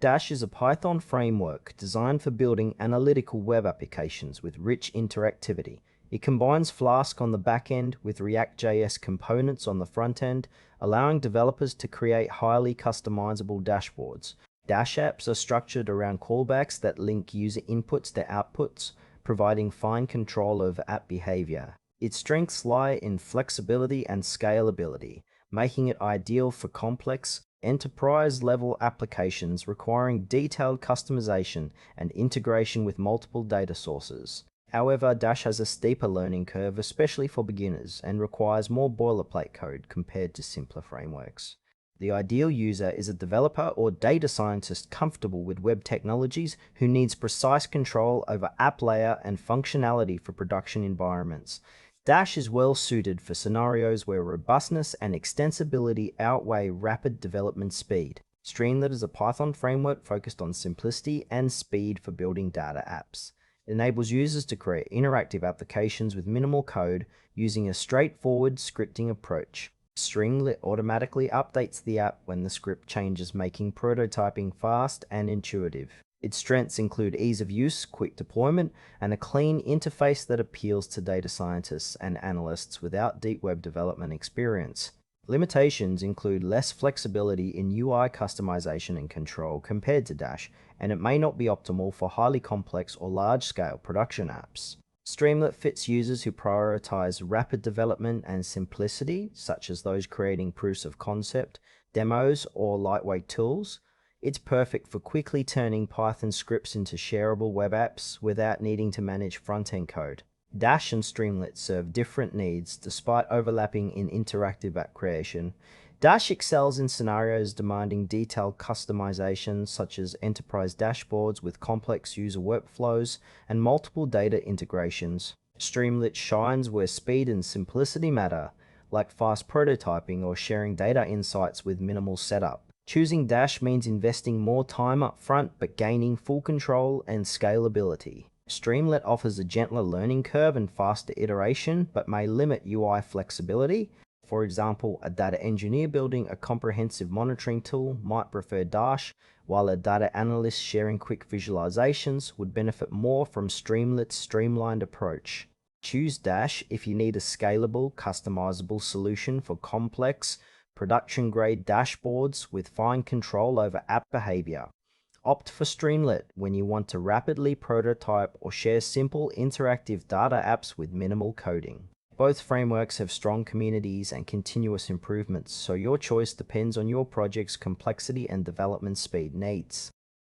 Dash is a Python framework designed for building analytical web applications with rich interactivity. It combines Flask on the back end with React.js components on the front end, allowing developers to create highly customizable dashboards. Dash apps are structured around callbacks that link user inputs to outputs, providing fine control over app behavior. Its strengths lie in flexibility and scalability, making it ideal for complex, enterprise-level applications requiring detailed customization and integration with multiple data sources. However, Dash has a steeper learning curve, especially for beginners, and requires more boilerplate code compared to simpler frameworks. The ideal user is a developer or data scientist comfortable with web technologies who needs precise control over app layer and functionality for production environments. Dash is well suited for scenarios where robustness and extensibility outweigh rapid development speed. Streamlit is a Python framework focused on simplicity and speed for building data apps. It enables users to create interactive applications with minimal code using a straightforward scripting approach. Streamlit automatically updates the app when the script changes, making prototyping fast and intuitive. Its strengths include ease of use, quick deployment, and a clean interface that appeals to data scientists and analysts without deep web development experience. Limitations include less flexibility in UI customization and control compared to Dash, and it may not be optimal for highly complex or large-scale production apps. Streamlit fits users who prioritize rapid development and simplicity, such as those creating proofs of concept, demos, or lightweight tools. It's perfect for quickly turning Python scripts into shareable web apps without needing to manage front-end code. Dash and Streamlit serve different needs despite overlapping in interactive app creation. Dash excels in scenarios demanding detailed customization, such as enterprise dashboards with complex user workflows and multiple data integrations. Streamlit shines where speed and simplicity matter, like fast prototyping or sharing data insights with minimal setup. Choosing Dash means investing more time up front but gaining full control and scalability. Streamlit offers a gentler learning curve and faster iteration, but may limit UI flexibility. For example, a data engineer building a comprehensive monitoring tool might prefer Dash, while a data analyst sharing quick visualizations would benefit more from Streamlit's streamlined approach. Choose Dash if you need a scalable, customizable solution for complex, production-grade dashboards with fine control over app behavior. Opt for Streamlit when you want to rapidly prototype or share simple interactive data apps with minimal coding. Both frameworks have strong communities and continuous improvements, so your choice depends on your project's complexity and development speed needs.